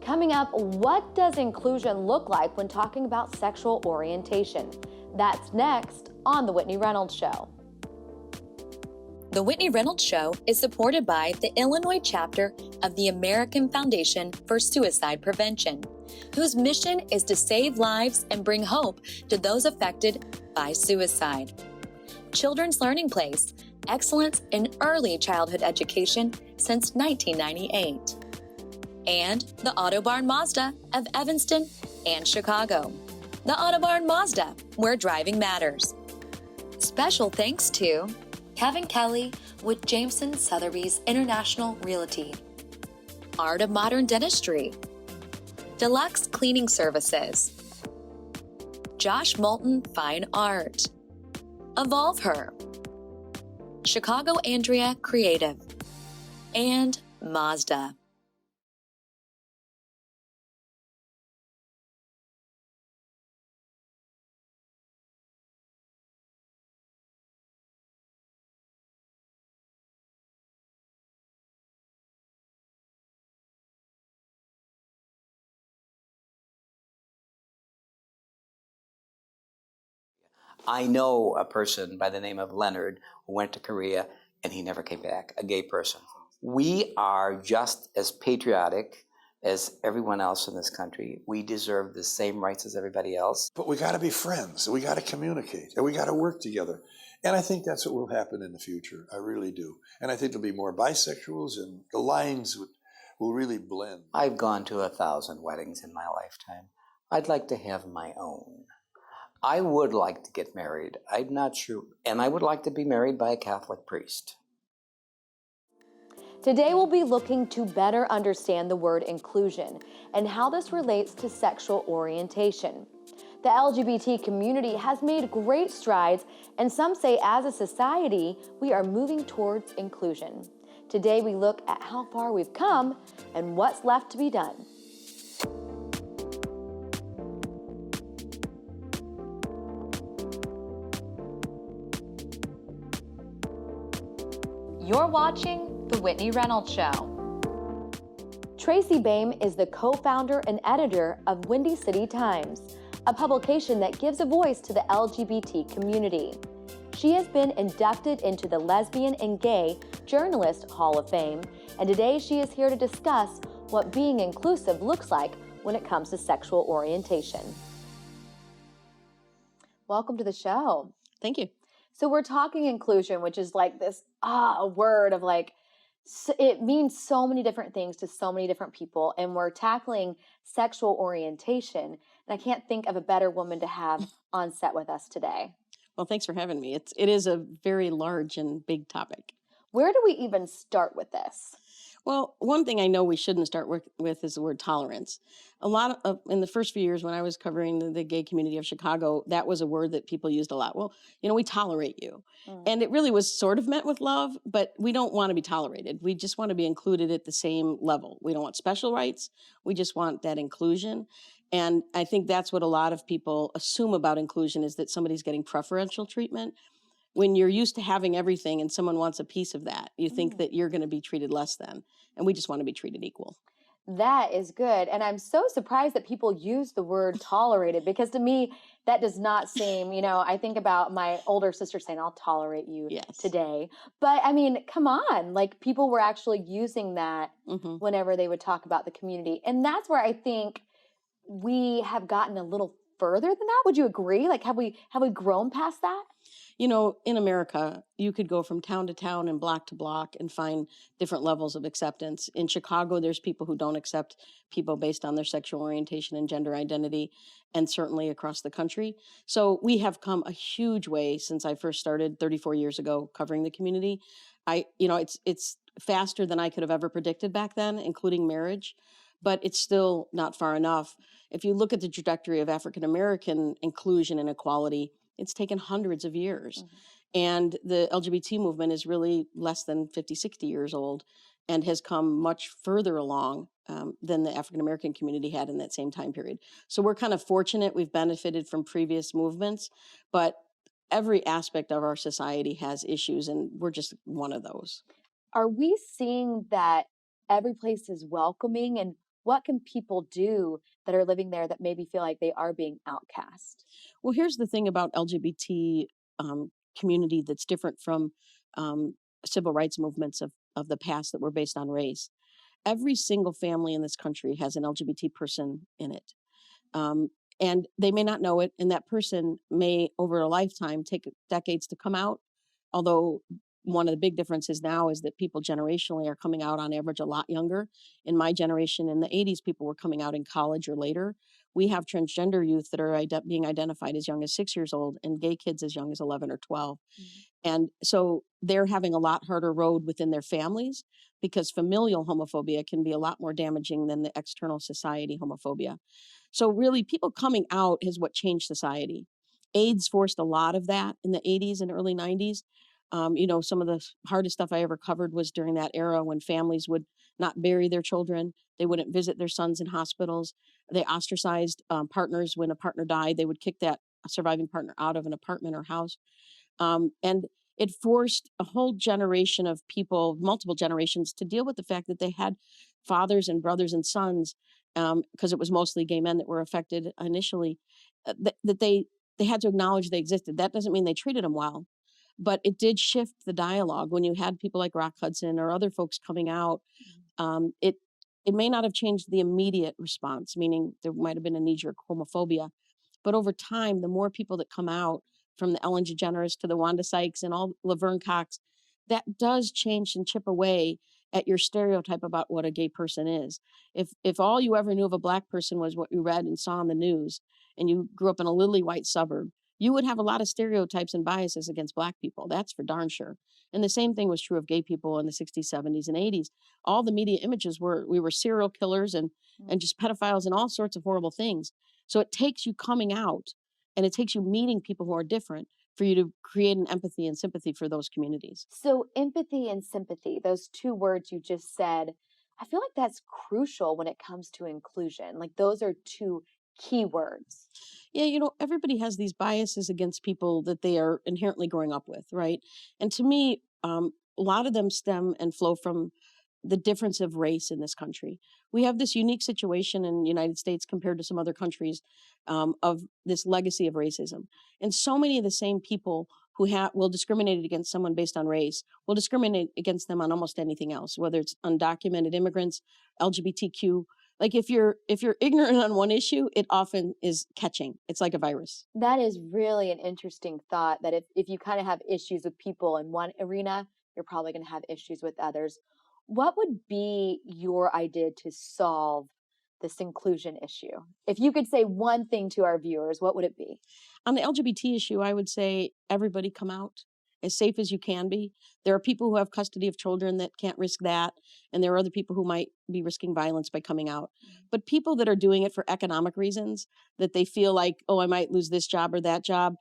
Coming up, what does inclusion look like when talking about sexual orientation? That's next on The Whitney Reynolds Show. The Whitney Reynolds Show is supported by the Illinois chapter of the American Foundation for Suicide Prevention, whose mission is to save lives and bring hope to those affected by suicide. Children's Learning Place, excellence in early childhood education since 1998. And the Autobarn Mazda of Evanston and Chicago. The Autobarn Mazda, where driving matters. Special thanks to Kevin Kelly with Jameson Sotheby's International Realty, Art of Modern Dentistry, Deluxe Cleaning Services, Josh Moulton Fine Art, Evolve Her, Chicago Andrea Creative, and Mazda. I know a person by the name of Leonard who went to Korea and he never came back, a gay person. We are just as patriotic as everyone else in this country. We deserve the same rights as everybody else. But we got to be friends, we got to communicate, and we got to work together. And I think that's what will happen in the future. I really do. And I think there'll be more bisexuals and the lines will really blend. I've gone to 1,000 weddings in my lifetime. I'd like to have my own. I would like to get married. I'm not sure. And I would like to be married by a Catholic priest. Today we'll be looking to better understand the word inclusion and how this relates to sexual orientation. The LGBT community has made great strides, and some say as a society, we are moving towards inclusion. Today we look at how far we've come and what's left to be done. You're watching The Whitney Reynolds Show. Tracy Baim is the co-founder and editor of Windy City Times, a publication that gives a voice to the LGBT community. She has been inducted into the Lesbian and Gay Journalist Hall of Fame, and today she is here to discuss what being inclusive looks like when it comes to sexual orientation. Welcome to the show. Thank you. So we're talking inclusion, which is like this a word of like, it means so many different things to so many different people, and we're tackling sexual orientation. And I can't think of a better woman to have on set with us today. Well, thanks for having me. It is a very large and big topic. Where do we even start with this? Well, one thing I know we shouldn't start with is the word tolerance. A lot of, in the first few years when I was covering the gay community of Chicago, that was a word that people used a lot. Well, we tolerate you. And it really was sort of meant with love, but we don't want to be tolerated. We just want to be included at the same level. We don't want special rights. We just want that inclusion. And I think that's what a lot of people assume about inclusion, is that somebody's getting preferential treatment. When you're used to having everything and someone wants a piece of that, you think that you're going to be treated less than. And we just want to be treated equal. That is good. And I'm so surprised that people use the word tolerated, because to me, that does not seem, I think about my older sister saying, I'll tolerate you today. But I mean, come on, like people were actually using that whenever they would talk about the community. And that's where I think we have gotten a little further than that. Would you agree? Like, have we grown past that? In America, you could go from town to town and block to block and find different levels of acceptance. In Chicago, there's people who don't accept people based on their sexual orientation and gender identity, and certainly across the country. So we have come a huge way since I first started 34 years ago covering the community. It's faster than I could have ever predicted back then, including marriage, but it's still not far enough. If you look at the trajectory of African American inclusion and equality, it's taken hundreds of years. And the LGBT movement is really less than 50, 60 years old and has come much further along than the African American community had in that same time period. So we're kind of fortunate. We've benefited from previous movements, but every aspect of our society has issues, and we're just one of those. Are we seeing that every place is welcoming, and what can people do that are living there that maybe feel like they are being outcast? Well, here's the thing about LGBT community that's different from civil rights movements of the past that were based on race. Every single family in this country has an LGBT person in it. Um, and they may not know it, and that person may, over a lifetime, take decades to come out. Although one of the big differences now is that people generationally are coming out on average a lot younger. In my generation, in the 80s, people were coming out in college or later. We have transgender youth that are being identified as young as 6 years old, and gay kids as young as 11 or 12. And so they're having a lot harder road within their families, because familial homophobia can be a lot more damaging than the external society homophobia. So really, people coming out is what changed society. AIDS forced a lot of that in the 80s and early 90s. Some of the hardest stuff I ever covered was during that era when families would not bury their children. They wouldn't visit their sons in hospitals. They ostracized partners. When a partner died, they would kick that surviving partner out of an apartment or house. And it forced a whole generation of people, multiple generations, to deal with the fact that they had fathers and brothers and sons, because it was mostly gay men that were affected initially, that they had to acknowledge they existed. That doesn't mean they treated them well, but it did shift the dialogue. When you had people like Rock Hudson or other folks coming out, it may not have changed the immediate response, meaning there might have been a knee-jerk homophobia, but over time, the more people that come out, from the Ellen DeGeneres to the Wanda Sykes and all Laverne Cox, that does change and chip away at your stereotype about what a gay person is. If all you ever knew of a Black person was what you read and saw on the news, and you grew up in a lily white suburb, you would have a lot of stereotypes and biases against Black people. That's for darn sure. And the same thing was true of gay people in the 60s, 70s, and 80s. All the media images we were serial killers and just pedophiles and all sorts of horrible things. So it takes you coming out, and it takes you meeting people who are different for you to create an empathy and sympathy for those communities. So empathy and sympathy, those two words you just said, I feel like that's crucial when it comes to inclusion. Like those are two key words. Yeah, everybody has these biases against people that they are inherently growing up with, right? And to me, a lot of them stem and flow from the difference of race in this country. We have this unique situation in the United States compared to some other countries, of this legacy of racism. And so many of the same people who will discriminate against someone based on race will discriminate against them on almost anything else, whether it's undocumented immigrants, LGBTQ. Like if you're ignorant on one issue, it often is catching. It's like a virus. That is really an interesting thought, that if you kind of have issues with people in one arena, you're probably going to have issues with others. What would be your idea to solve this inclusion issue? If you could say one thing to our viewers, what would it be? On the LGBT issue, I would say everybody come out as safe as you can be. There are people who have custody of children that can't risk that, and there are other people who might be risking violence by coming out. But people that are doing it for economic reasons, that they feel like, oh, I might lose this job or that job,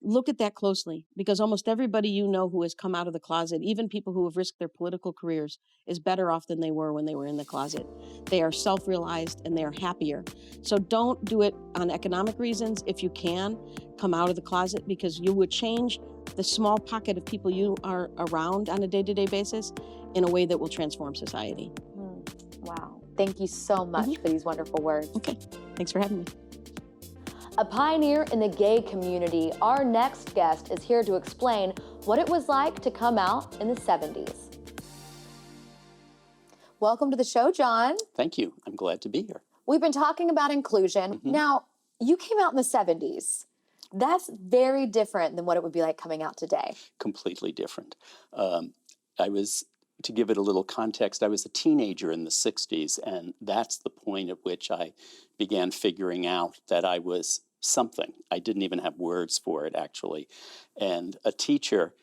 look at that closely, because almost everybody who has come out of the closet, even people who have risked their political careers, is better off than they were when they were in the closet. They are self-realized and they are happier. So don't do it on economic reasons. If you can, come out of the closet, because you would change the small pocket of people you are around on a day-to-day basis in a way that will transform society. Wow. Thank you so much for these wonderful words. Okay. Thanks for having me. A pioneer in the gay community, our next guest is here to explain what it was like to come out in the 70s. Welcome to the show, John. Thank you. I'm glad to be here. We've been talking about inclusion. Now, you came out in the 70s. That's very different than what it would be like coming out today. Completely different. To give it a little context, I was a teenager in the 60s, and that's the point at which I began figuring out that I was something. I didn't even have words for it, actually. And a teacher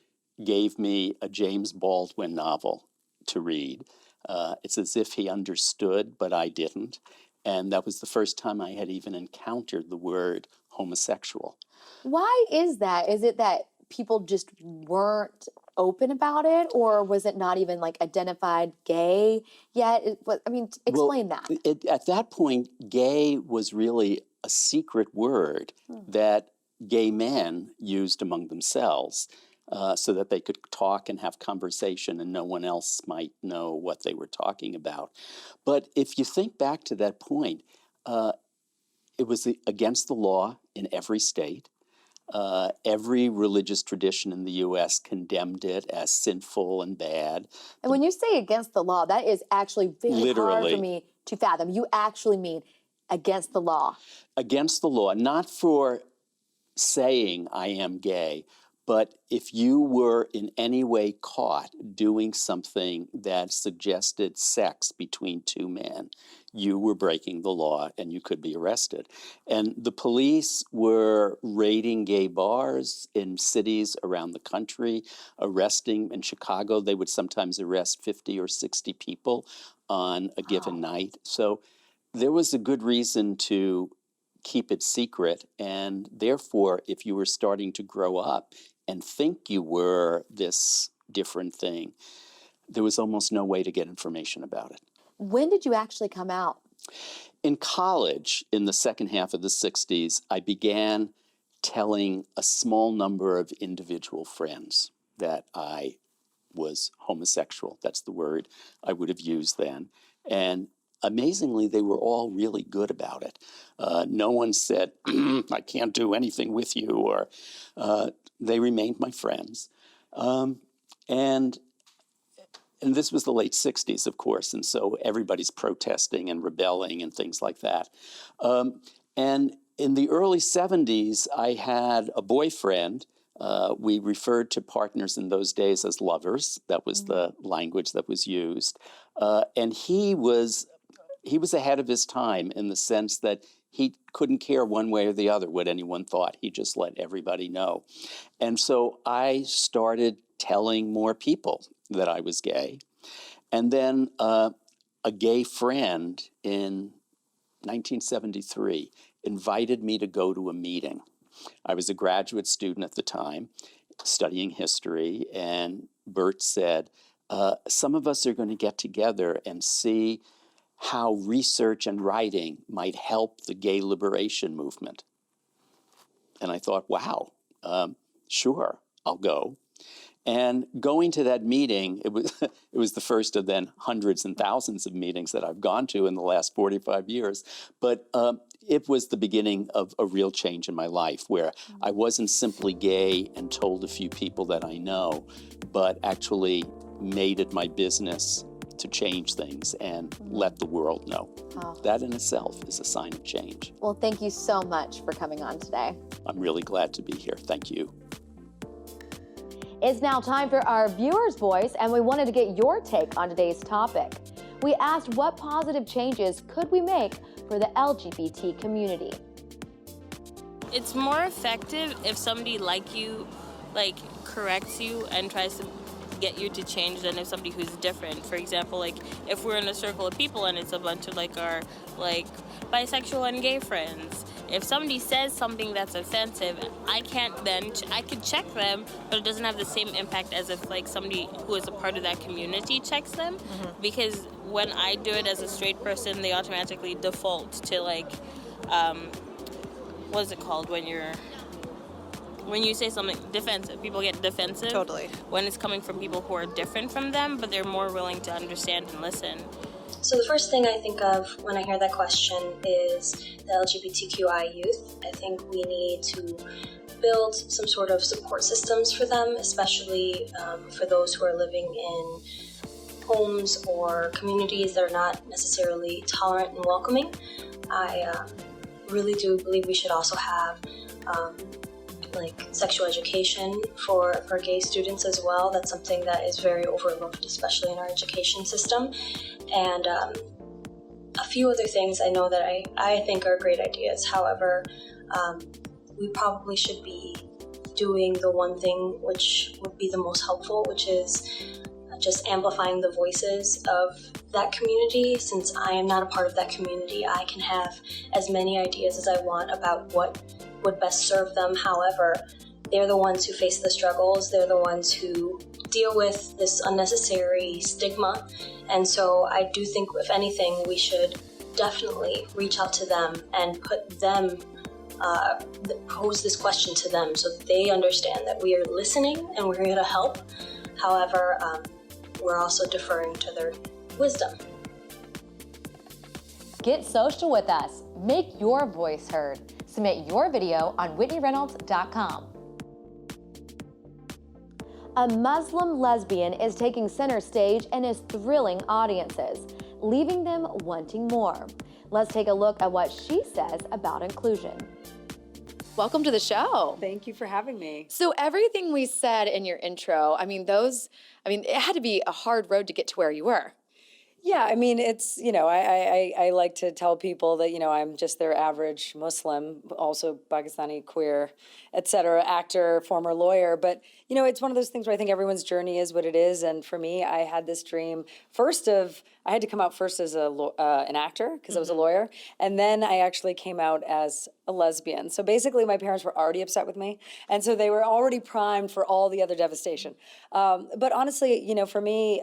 gave me a James Baldwin novel to read. It's as if he understood, but I didn't. And that was the first time I had even encountered the word homosexual. Why is that? Is it that people just weren't open about it, or was it not even like identified gay yet? Explain that. At that point, gay was really a secret word that gay men used among themselves. so that they could talk and have conversation and no one else might know what they were talking about. But if you think back to that point, it was against the law in every state. Every religious tradition in the U.S. condemned it as sinful and bad. And when you say against the law, that is actually very hard for me to fathom. You actually mean against the law. Against the law, not for saying I am gay, but if you were in any way caught doing something that suggested sex between two men, you were breaking the law and you could be arrested. And the police were raiding gay bars in cities around the country, arresting. In Chicago, they would sometimes arrest 50 or 60 people on a given night. So there was a good reason to keep it secret. And therefore, if you were starting to grow up and think you were this different thing, there was almost no way to get information about it. When did you actually come out? In college, in the second half of the 60s, I began telling a small number of individual friends that I was homosexual. That's the word I would have used then. And amazingly, they were all really good about it. No one said, I can't do anything with you, or they remained my friends. And this was the late 60s, of course, and so everybody's protesting and rebelling and things like that. And in the early 70s, I had a boyfriend. We referred to partners in those days as lovers. That was the language that was used. And he was ahead of his time in the sense that he couldn't care one way or the other what anyone thought. He just let everybody know. And so I started telling more people that I was gay. And then a gay friend in 1973 invited me to go to a meeting. I was a graduate student at the time, studying history, and Bert said, some of us are going to get together and see how research and writing might help the gay liberation movement. And I thought, wow, sure, I'll go. And going to that meeting, it was the first of then hundreds and thousands of meetings that I've gone to in the last 45 years. But it was the beginning of a real change in my life, where I wasn't simply gay and told a few people that I know, but actually made it my business to change things and let the world know. Oh. That in itself is a sign of change. Well, thank you so much for coming on today. I'm really glad to be here. Thank you. It's now time for our viewer's voice, and we wanted to get your take on today's topic. We asked, what positive changes could we make for the LGBT community? It's more effective if somebody like you, corrects you and tries to get you to change than if somebody who's different. For example, if we're in a circle of people and it's a bunch of our bisexual and gay friends, if somebody says something that's offensive, I could check them, but it doesn't have the same impact as if somebody who is a part of that community checks them. Because when I do it as a straight person, they automatically default to what is it called when you say something defensive? People get defensive. Totally. When it's coming from people who are different from them, but they're more willing to understand and listen. So the first thing I think of when I hear that question is the LGBTQI youth. I think we need to build some sort of support systems for them, especially for those who are living in homes or communities that are not necessarily tolerant and welcoming. I really do believe we should also have sexual education for gay students as well. That's something that is very overlooked, especially in our education system. And a few other things I know that I think are great ideas. However, we probably should be doing the one thing which would be the most helpful, which is just amplifying the voices of that community. Since I am not a part of that community, I can have as many ideas as I want about what would best serve them. However, they're the ones who face the struggles. They're the ones who deal with this unnecessary stigma. And so I do think, if anything, we should definitely reach out to them and put them pose this question to them so that they understand that we are listening and we're here to help. However, we're also deferring to their wisdom. Get social with us. Make your voice heard. Submit your video on WhitneyReynolds.com. A Muslim lesbian is taking center stage and is thrilling audiences, leaving them wanting more. Let's take a look at what she says about inclusion. Welcome to the show. Thank you for having me. So everything we said in your intro, it had to be a hard road to get to where you were. Yeah, I mean, it's, I like to tell people that, I'm just their average Muslim, also Pakistani, queer, et cetera, actor, former lawyer. But, it's one of those things where I think everyone's journey is what it is. And for me, I had this dream I had to come out first as an actor because I was a lawyer. And then I actually came out as a lesbian. So basically my parents were already upset with me. And so they were already primed for all the other devastation. But honestly, for me,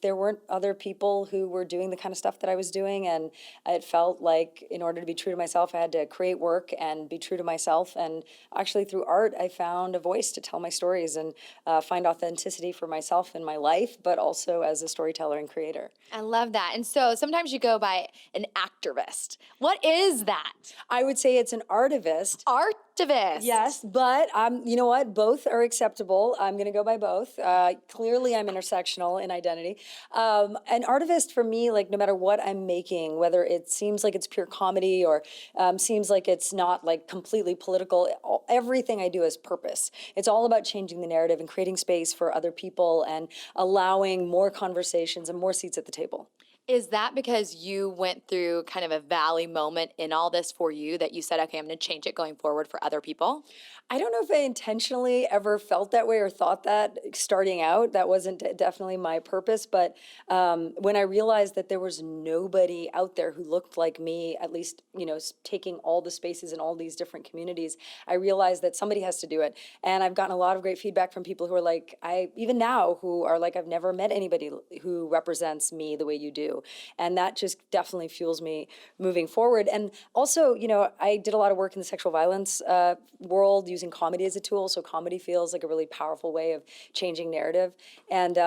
there weren't other people who were doing the kind of stuff that I was doing. And it felt like in order to be true to myself, I had to create work and be true to myself. And actually through art, I found a voice to tell my stories and find authenticity for myself in my life, but also as a storyteller and creator. I love that. And so sometimes you go by an activist. What is that? I would say it's an artivist. Artivist. Yes, but you know what? Both are acceptable. I'm going to go by both. Clearly, I'm intersectional in identity. An artivist for me, like no matter what I'm making, whether it seems like it's pure comedy or seems like it's not like completely political, everything I do has purpose. It's all about changing the narrative and creating space for other people and allowing more conversations and more seats at the table. Is that because you went through kind of a valley moment in all this for you that you said, okay, I'm going to change it going forward for other people? I don't know if I intentionally ever felt that way or thought that starting out. That wasn't definitely my purpose. But when I realized that there was nobody out there who looked like me, at least, taking all the spaces in all these different communities, I realized that somebody has to do it. And I've gotten a lot of great feedback from people who are like, even now, who are like, I've never met anybody who represents me the way you do. And that just definitely fuels me moving forward. And also, I did a lot of work in the sexual violence world using comedy as a tool. So comedy feels like a really powerful way of changing narrative. And,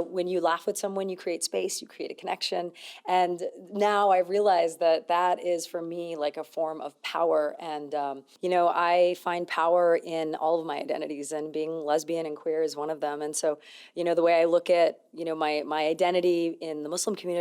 when you laugh with someone, you create space, you create a connection. And now I realize that that is for me like a form of power. And, I find power in all of my identities, and being lesbian and queer is one of them. And so, the way I look at, my identity in the Muslim community,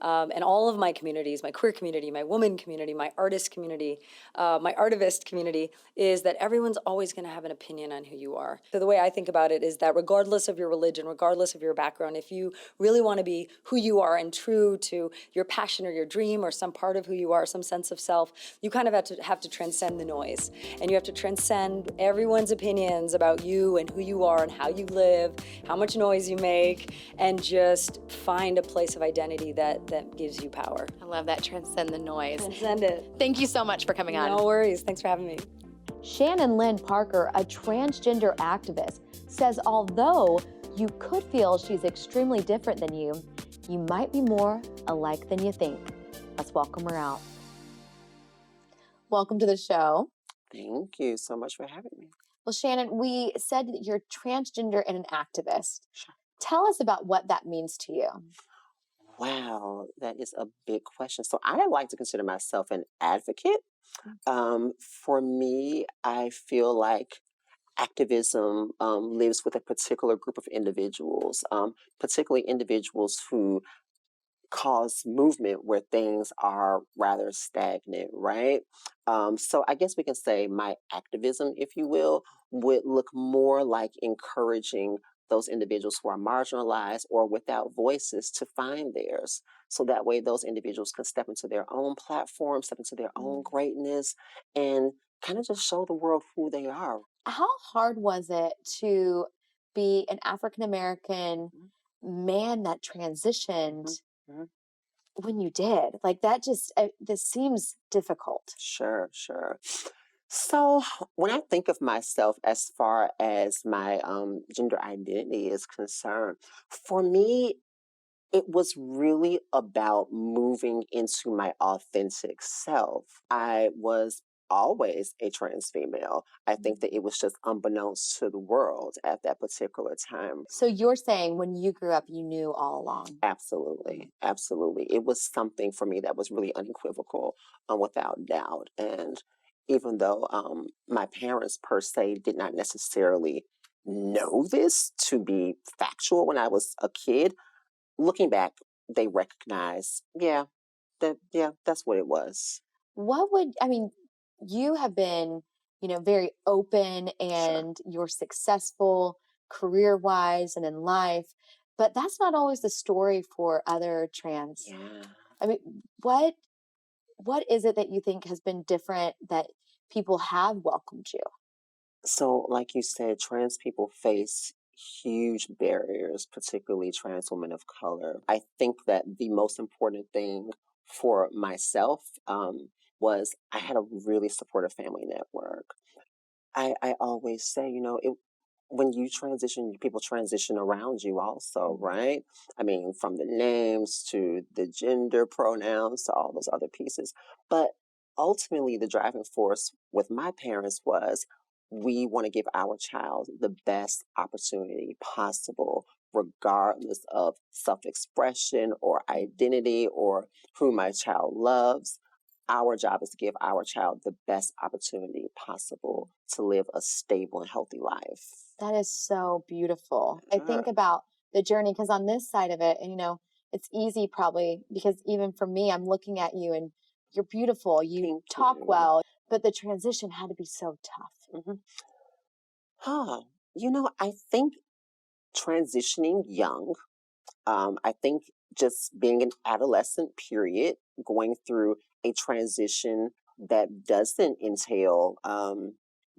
and all of my communities, my queer community, my woman community, my artist community, my artivist community, is that everyone's always going to have an opinion on who you are. So the way I think about it is that regardless of your religion, regardless of your background, if you really want to be who you are and true to your passion or your dream or some part of who you are, some sense of self, you kind of have to transcend the noise. And you have to transcend everyone's opinions about you and who you are and how you live, how much noise you make, and just find a place of identity that gives you power. I love that. Transcend the noise. Transcend it. Thank you so much for coming on. No worries. Thanks for having me. Shannon Lynn Parker, a transgender activist, says although you could feel she's extremely different than you, you might be more alike than you think. Let's welcome her out. Welcome to the show. Thank you so much for having me. Well, Shannon, we said that you're transgender and an activist. Sure. Tell us about what that means to you. Wow, that is a big question. So I like to consider myself an advocate. For me, I feel like activism lives with a particular group of individuals, particularly individuals who cause movement where things are rather stagnant, right? So I guess we can say my activism, if you will, would look more like encouraging those individuals who are marginalized or without voices to find theirs. So that way those individuals can step into their own platform, step into their own greatness, and kind of just show the world who they are. How hard was it to be an African American man that transitioned when you did? Like that just, this seems difficult. Sure. So when I think of myself as far as my gender identity is concerned, for me, it was really about moving into my authentic self. I was always a trans female. I think that it was just unbeknownst to the world at that particular time. So you're saying when you grew up, you knew all along? Absolutely. Absolutely. It was something for me that was really unequivocal, without doubt. And even though my parents per se did not necessarily know this to be factual when I was a kid, looking back, they recognized, that's what it was. You have been, very open and you're successful career-wise and in life, but that's not always the story for other trans. Yeah. I mean, what is it that you think has been different that people have welcomed you? So, like you said, trans people face huge barriers, particularly trans women of color. I think that the most important thing for myself was I had a really supportive family network. I always say, when you transition, people transition around you also, right? I mean, from the names to the gender pronouns to all those other pieces. But ultimately, the driving force with my parents was we want to give our child the best opportunity possible, regardless of self expression or identity or who my child loves. Our job is to give our child the best opportunity possible to live a stable and healthy life. That is so beautiful. I think about the journey because on this side of it, it's easy probably because even for me, I'm looking at you and you're beautiful. You talk well, but the transition had to be so tough. I think transitioning young, I think just being an adolescent period, going through a transition that doesn't entail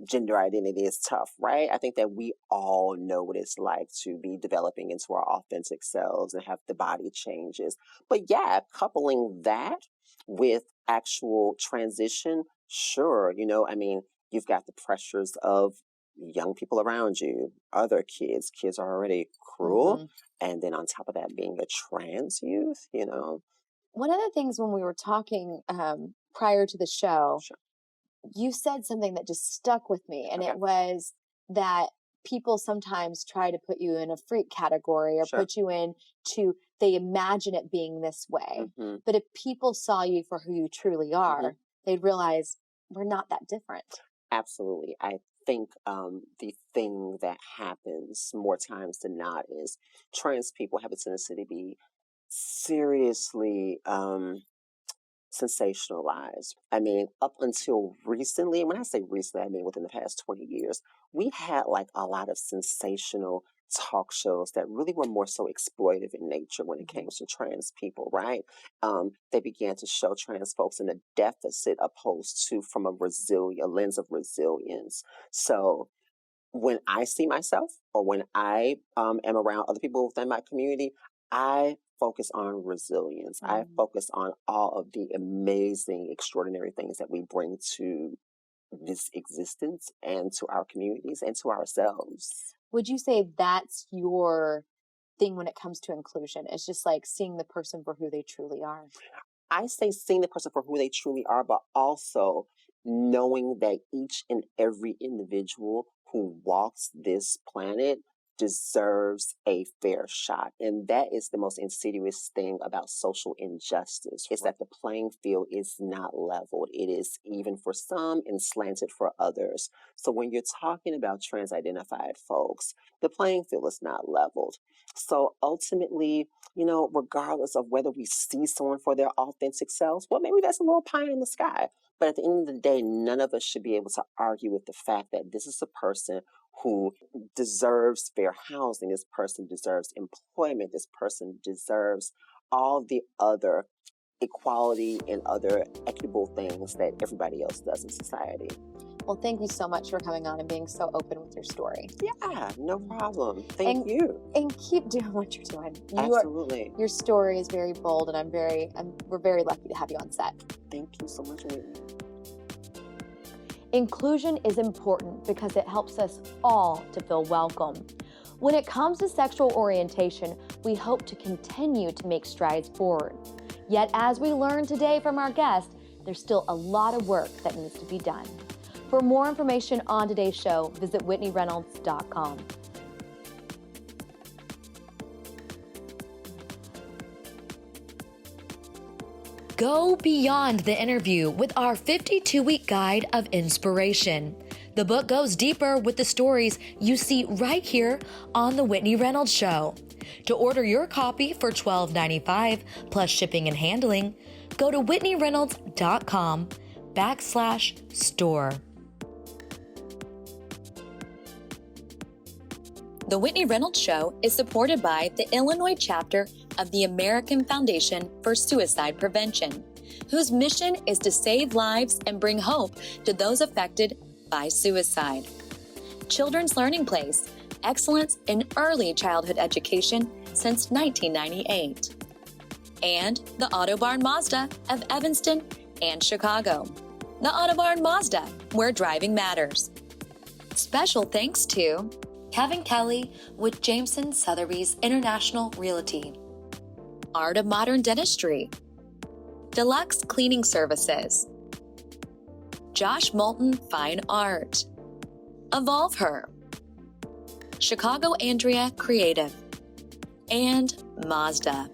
gender identity is tough, right? I think that we all know what it's like to be developing into our authentic selves and have the body changes. But yeah, coupling that with actual transition, sure, you've got the pressures of young people around you, other kids. Kids are already cruel. And then on top of that, being a trans youth, One of the things when we were talking prior to the show, you said something that just stuck with me. And it was that people sometimes try to put you in a freak category or put you they imagine it being this way. But if people saw you for who you truly are, they'd realize we're not that different. Absolutely. I think the thing that happens more times than not is trans people have a tendency to be seriously sensationalized. I mean, up until recently, when I say recently, I mean within the past 20 years, we had like a lot of sensational talk shows that really were more so exploitive in nature when it came to trans people, right? They began to show trans folks in a deficit opposed to from a lens of resilience. So when I see myself or when I am around other people within my community, I focus on resilience. I focus on all of the amazing, extraordinary things that we bring to this existence and to our communities and to ourselves. Would you say that's your thing when it comes to inclusion? It's just like seeing the person for who they truly are. I say seeing the person for who they truly are, but also knowing that each and every individual who walks this planet deserves a fair shot. And that is the most insidious thing about social injustice, is that the playing field is not leveled. It is even for some and slanted for others. So when you're talking about trans-identified folks, the playing field is not leveled. So ultimately, regardless of whether we see someone for their authentic selves, well, maybe that's a little pie in the sky. But at the end of the day, none of us should be able to argue with the fact that this is a person who deserves fair housing. This person deserves employment. This person deserves all the other equality and other equitable things that everybody else does in society. Well, thank you so much for coming on and being so open with your story. Yeah, no problem. Thank you. And keep doing what you're doing. Absolutely. Your story is very bold, and we're very lucky to have you on set. Thank you so much, Whitney. Inclusion is important because it helps us all to feel welcome. When it comes to sexual orientation, we hope to continue to make strides forward. Yet, as we learned today from our guest, there's still a lot of work that needs to be done. For more information on today's show, visit whitneyreynolds.com. Go beyond the interview with our 52-week guide of inspiration. The book goes deeper with the stories you see right here on The Whitney Reynolds Show. To order your copy for $12.95 plus shipping and handling, go to whitneyreynolds.com/store. The Whitney Reynolds Show is supported by the Illinois chapter of the American Foundation for Suicide Prevention, whose mission is to save lives and bring hope to those affected by suicide. Children's Learning Place, excellence in early childhood education since 1998. And the Auto Barn Mazda of Evanston and Chicago. The Auto Barn Mazda, where driving matters. Special thanks to Kevin Kelly with Jameson Sotheby's International Realty. Art of Modern Dentistry. Deluxe Cleaning Services. Josh Moulton Fine Art. Evolve Her. Chicago Andrea Creative. And Mazda.